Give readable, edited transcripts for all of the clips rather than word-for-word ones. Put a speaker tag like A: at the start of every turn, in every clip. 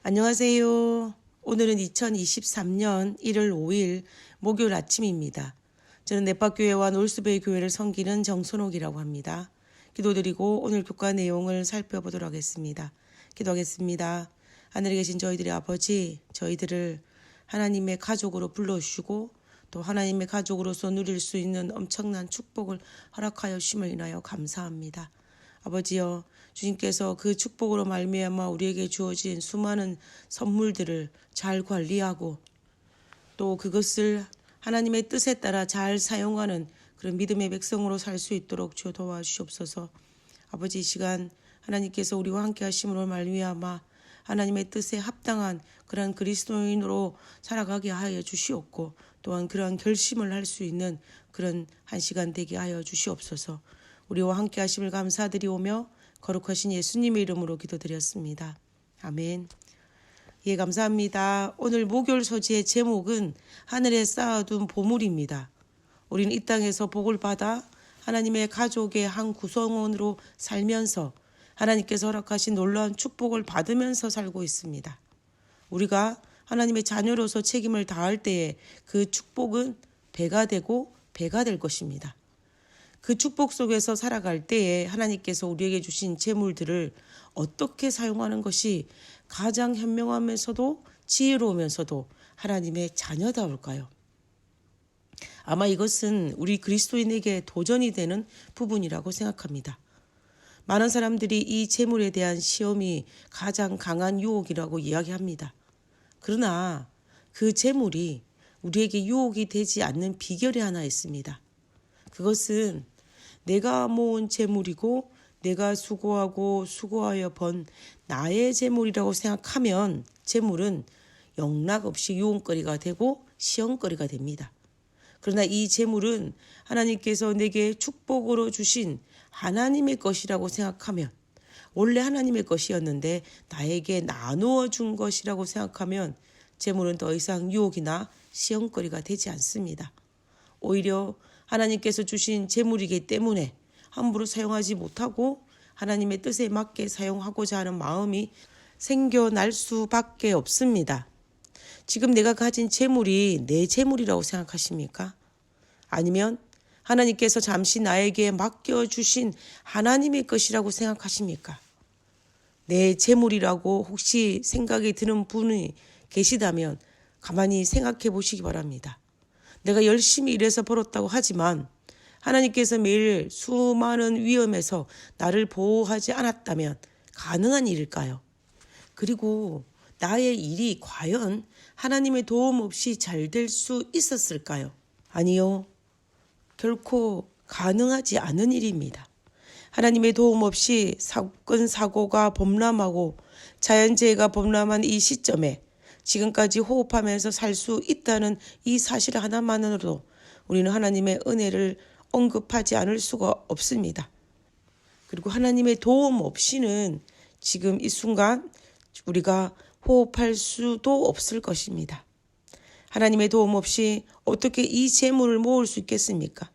A: 안녕하세요. 오늘은 2023년 1월 5일 목요일 아침입니다. 저는 내파교회와 놀스베이 교회를 섬기는 정선옥이라고 합니다. 기도드리고 오늘 교과 내용을 살펴보도록 하겠습니다. 기도하겠습니다. 하늘에 계신 저희들의 아버지, 저희들을 하나님의 가족으로 불러주시고 또 하나님의 가족으로서 누릴 수 있는 엄청난 축복을 허락하여 주심을 인하여 감사합니다. 아버지여, 주님께서 그 축복으로 말미암아 우리에게 주어진 수많은 선물들을 잘 관리하고 또 그것을 하나님의 뜻에 따라 잘 사용하는 그런 믿음의 백성으로 살 수 있도록 주여 도와주시옵소서. 아버지, 이 시간 하나님께서 우리와 함께 하심으로 말미암아 하나님의 뜻에 합당한 그런 그리스도인으로 살아가게 하여 주시옵고 또한 그러한 결심을 할 수 있는 그런 한 시간 되게 하여 주시옵소서. 우리와 함께 하심을 감사드리오며 거룩하신 예수님의 이름으로 기도드렸습니다. 아멘. 예, 감사합니다. 오늘 목요일 소지의 제목은 하늘에 쌓아둔 보물입니다. 우리는 이 땅에서 복을 받아 하나님의 가족의 한 구성원으로 살면서 하나님께서 허락하신 놀라운 축복을 받으면서 살고 있습니다. 우리가 하나님의 자녀로서 책임을 다할 때에 그 축복은 배가 되고 배가 될 것입니다. 그 축복 속에서 살아갈 때에 하나님께서 우리에게 주신 재물들을 어떻게 사용하는 것이 가장 현명하면서도 지혜로우면서도 하나님의 자녀다울까요? 아마 이것은 우리 그리스도인에게 도전이 되는 부분이라고 생각합니다. 많은 사람들이 이 재물에 대한 시험이 가장 강한 유혹이라고 이야기합니다. 그러나 그 재물이 우리에게 유혹이 되지 않는 비결이 하나 있습니다. 그것은 내가 모은 재물이고 내가 수고하여 번 나의 재물이라고 생각하면 재물은 영락없이 유혹거리가 되고 시험거리가 됩니다. 그러나 이 재물은 하나님께서 내게 축복으로 주신 하나님의 것이라고 생각하면, 원래 하나님의 것이었는데 나에게 나누어 준 것이라고 생각하면 재물은 더 이상 유혹이나 시험거리가 되지 않습니다. 오히려 하나님께서 주신 재물이기 때문에 함부로 사용하지 못하고 하나님의 뜻에 맞게 사용하고자 하는 마음이 생겨날 수밖에 없습니다. 지금 내가 가진 재물이 내 재물이라고 생각하십니까? 아니면 하나님께서 잠시 나에게 맡겨주신 하나님의 것이라고 생각하십니까? 내 재물이라고 혹시 생각이 드는 분이 계시다면 가만히 생각해 보시기 바랍니다. 내가 열심히 일해서 벌었다고 하지만 하나님께서 매일 수많은 위험에서 나를 보호하지 않았다면 가능한 일일까요? 그리고 나의 일이 과연 하나님의 도움 없이 잘 될 수 있었을까요? 아니요. 결코 가능하지 않은 일입니다. 하나님의 도움 없이 사건, 사고가 범람하고 자연재해가 범람한 이 시점에 지금까지 호흡하면서 살 수 있다는 이 사실 하나만으로도 우리는 하나님의 은혜를 언급하지 않을 수가 없습니다. 그리고 하나님의 도움 없이는 지금 이 순간 우리가 호흡할 수도 없을 것입니다. 하나님의 도움 없이 어떻게 이 재물을 모을 수 있겠습니까?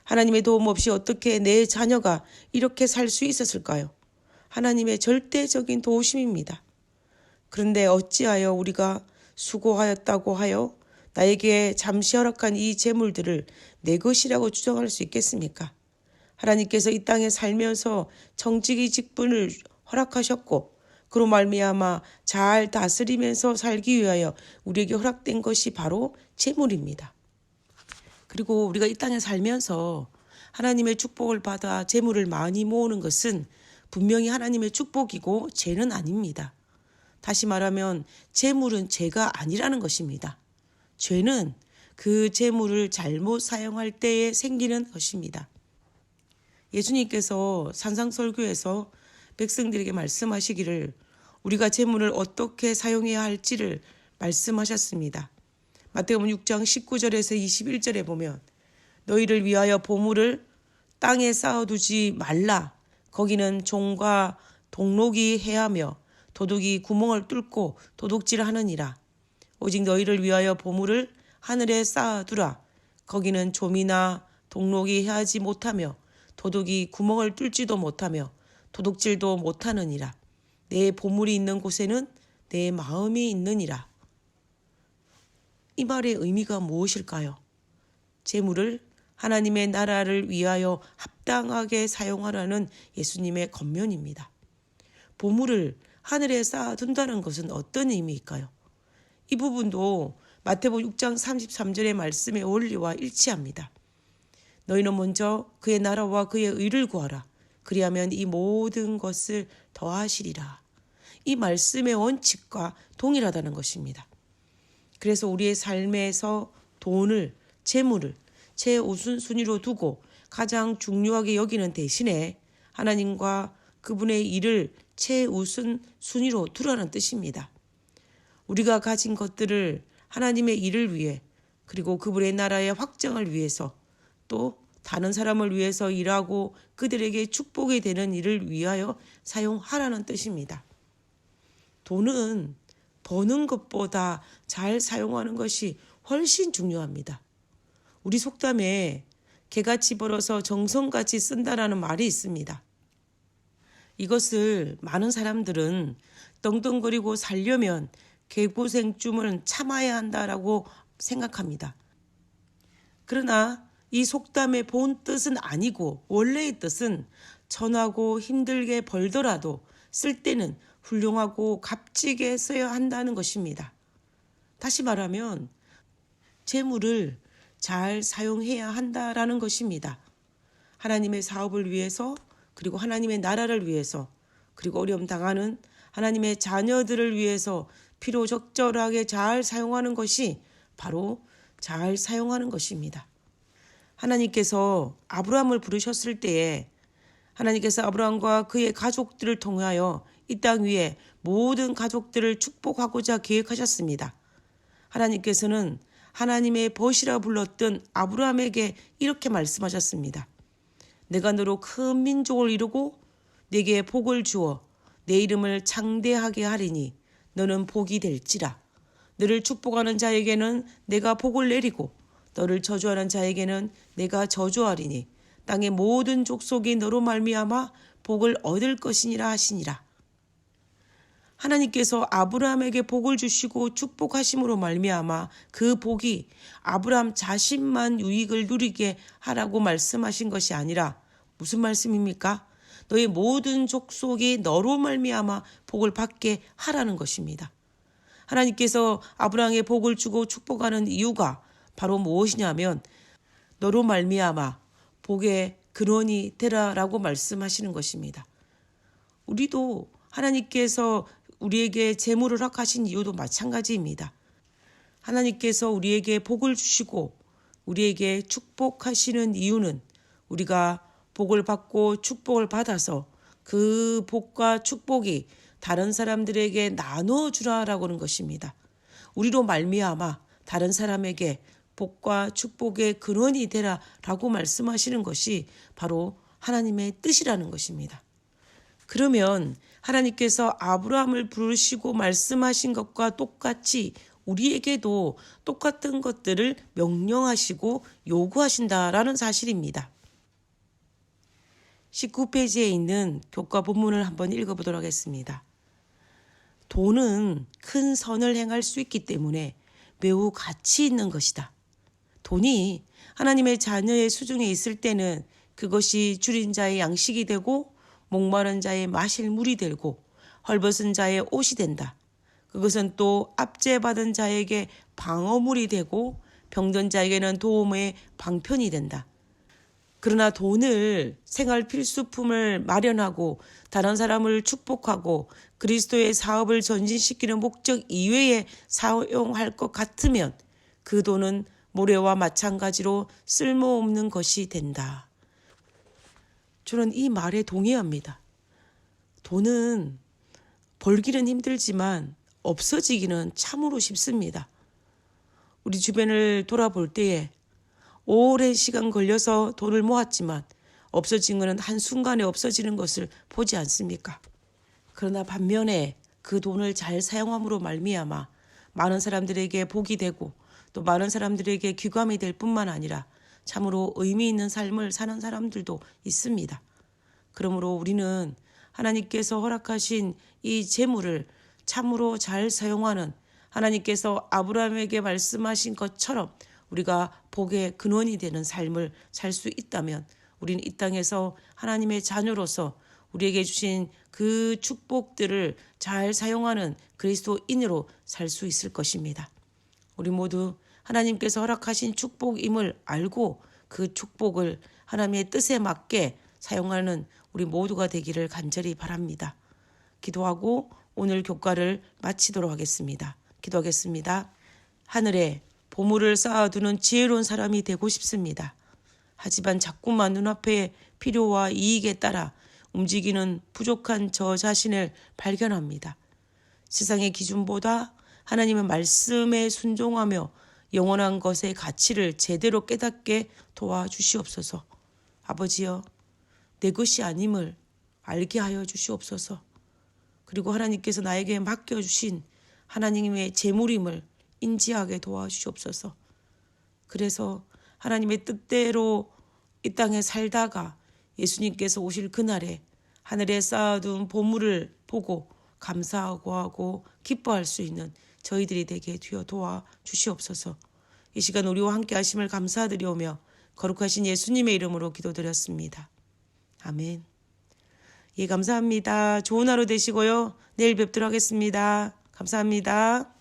A: 하나님의 도움 없이 어떻게 내 자녀가 이렇게 살 수 있었을까요? 하나님의 절대적인 도우심입니다. 그런데 어찌하여 우리가 수고하였다고 하여 나에게 잠시 허락한 이 재물들을 내 것이라고 주장할 수 있겠습니까? 하나님께서 이 땅에 살면서 정직이 직분을 허락하셨고 그로 말미암아 잘 다스리면서 살기 위하여 우리에게 허락된 것이 바로 재물입니다. 그리고 우리가 이 땅에 살면서 하나님의 축복을 받아 재물을 많이 모으는 것은 분명히 하나님의 축복이고 죄는 아닙니다. 다시 말하면 재물은 죄가 아니라는 것입니다. 죄는 그 재물을 잘못 사용할 때에 생기는 것입니다. 예수님께서 산상설교에서 백성들에게 말씀하시기를 우리가 재물을 어떻게 사용해야 할지를 말씀하셨습니다. 마태복음 6장 19절에서 21절에 보면 너희를 위하여 보물을 땅에 쌓아두지 말라. 거기는 종과 동록이 해하며 도둑이 구멍을 뚫고 도둑질하느니라. 오직 너희를 위하여 보물을 하늘에 쌓아두라. 거기는 좀이나 동록이 해하지 못하며 도둑이 구멍을 뚫지도 못하며 도둑질도 못하느니라. 내 보물이 있는 곳에는 내 마음이 있느니라. 이 말의 의미가 무엇일까요? 재물을 하나님의 나라를 위하여 합당하게 사용하라는 예수님의 권면입니다. 보물을 하늘에 쌓아둔다는 것은 어떤 의미일까요? 이 부분도 마태복음 6장 33절의 말씀의 원리와 일치합니다. 너희는 먼저 그의 나라와 그의 의를 구하라. 그리하면 이 모든 것을 더하시리라. 이 말씀의 원칙과 동일하다는 것입니다. 그래서 우리의 삶에서 돈을, 재물을 최우선순위로 두고 가장 중요하게 여기는 대신에 하나님과 그분의 일을 최우선순위로 두라는 뜻입니다. 우리가 가진 것들을 하나님의 일을 위해 그리고 그분의 나라의 확장을 위해서 또 다른 사람을 위해서 일하고 그들에게 축복이 되는 일을 위하여 사용하라는 뜻입니다. 돈은 버는 것보다 잘 사용하는 것이 훨씬 중요합니다. 우리 속담에 개같이 벌어서 정성같이 쓴다라는 말이 있습니다. 이것을 많은 사람들은 떵떵거리고 살려면 개고생쯤은 참아야 한다라고 생각합니다. 그러나 이 속담의 본 뜻은 아니고 원래의 뜻은 천하고 힘들게 벌더라도 쓸 때는 훌륭하고 값지게 써야 한다는 것입니다. 다시 말하면 재물을 잘 사용해야 한다라는 것입니다. 하나님의 사업을 위해서 그리고 하나님의 나라를 위해서 그리고 어려움 당하는 하나님의 자녀들을 위해서 필요적절하게 잘 사용하는 것이 바로 잘 사용하는 것입니다. 하나님께서 아브라함을 부르셨을 때에 하나님께서 아브라함과 그의 가족들을 통하여 이 땅 위에 모든 가족들을 축복하고자 계획하셨습니다. 하나님께서는 하나님의 벗이라 불렀던 아브라함에게 이렇게 말씀하셨습니다. 내가 너로 큰 민족을 이루고 네게 복을 주어 내 이름을 창대하게 하리니 너는 복이 될지라. 너를 축복하는 자에게는 내가 복을 내리고 너를 저주하는 자에게는 내가 저주하리니 땅의 모든 족속이 너로 말미암아 복을 얻을 것이니라 하시니라. 하나님께서 아브라함에게 복을 주시고 축복하심으로 말미암아 그 복이 아브라함 자신만 유익을 누리게 하라고 말씀하신 것이 아니라 무슨 말씀입니까? 너의 모든 족속이 너로 말미암아 복을 받게 하라는 것입니다. 하나님께서 아브라함에게 복을 주고 축복하는 이유가 바로 무엇이냐면 너로 말미암아 복의 근원이 되라라고 말씀하시는 것입니다. 우리도 하나님께서 우리에게 재물을 허락하신 이유도 마찬가지입니다. 하나님께서 우리에게 복을 주시고 우리에게 축복하시는 이유는 우리가 복을 받고 축복을 받아서 그 복과 축복이 다른 사람들에게 나눠주라라고 하는 것입니다. 우리로 말미암아 다른 사람에게 복과 축복의 근원이 되라라고 말씀하시는 것이 바로 하나님의 뜻이라는 것입니다. 그러면 하나님께서 아브라함을 부르시고 말씀하신 것과 똑같이 우리에게도 똑같은 것들을 명령하시고 요구하신다라는 사실입니다. 19페이지에 있는 교과 본문을 한번 읽어보도록 하겠습니다. 돈은 큰 선을 행할 수 있기 때문에 매우 가치 있는 것이다. 돈이 하나님의 자녀의 수중에 있을 때는 그것이 줄인 자의 양식이 되고 목마른 자의 마실 물이 되고 헐벗은 자의 옷이 된다. 그것은 또 압제받은 자에게 방어물이 되고 병든 자에게는 도움의 방편이 된다. 그러나 돈을 생활 필수품을 마련하고 다른 사람을 축복하고 그리스도의 사업을 전진시키는 목적 이외에 사용할 것 같으면 그 돈은 모래와 마찬가지로 쓸모없는 것이 된다. 저는 이 말에 동의합니다. 돈은 벌기는 힘들지만 없어지기는 참으로 쉽습니다. 우리 주변을 돌아볼 때에 오랜 시간 걸려서 돈을 모았지만 없어진 것은 한순간에 없어지는 것을 보지 않습니까? 그러나 반면에 그 돈을 잘 사용함으로 말미암아 많은 사람들에게 복이 되고 또 많은 사람들에게 귀감이 될 뿐만 아니라 참으로 의미 있는 삶을 사는 사람들도 있습니다. 그러므로 우리는 하나님께서 허락하신 이 재물을 참으로 잘 사용하는 하나님께서 아브라함에게 말씀하신 것처럼 우리가 복의 근원이 되는 삶을 살 수 있다면 우리는 이 땅에서 하나님의 자녀로서 우리에게 주신 그 축복들을 잘 사용하는 그리스도인으로 살 수 있을 것입니다. 우리 모두 하나님께서 허락하신 축복임을 알고 그 축복을 하나님의 뜻에 맞게 사용하는 우리 모두가 되기를 간절히 바랍니다. 기도하고 오늘 교과를 마치도록 하겠습니다. 기도하겠습니다. 하늘에 보물을 쌓아두는 지혜로운 사람이 되고 싶습니다. 하지만 자꾸만 눈앞의 필요와 이익에 따라 움직이는 부족한 저 자신을 발견합니다. 세상의 기준보다 하나님의 말씀에 순종하며 영원한 것의 가치를 제대로 깨닫게 도와주시옵소서. 아버지여, 내 것이 아님을 알게 하여 주시옵소서. 그리고 하나님께서 나에게 맡겨주신 하나님의 재물임을 인지하게 도와주시옵소서. 그래서 하나님의 뜻대로 이 땅에 살다가 예수님께서 오실 그날에 하늘에 쌓아둔 보물을 보고 감사하고 하고 기뻐할 수 있는 저희들이 되게 되어 도와주시옵소서. 이 시간 우리와 함께 하심을 감사드리오며 거룩하신 예수님의 이름으로 기도드렸습니다. 아멘. 예, 감사합니다. 좋은 하루 되시고요. 내일 뵙도록 하겠습니다. 감사합니다.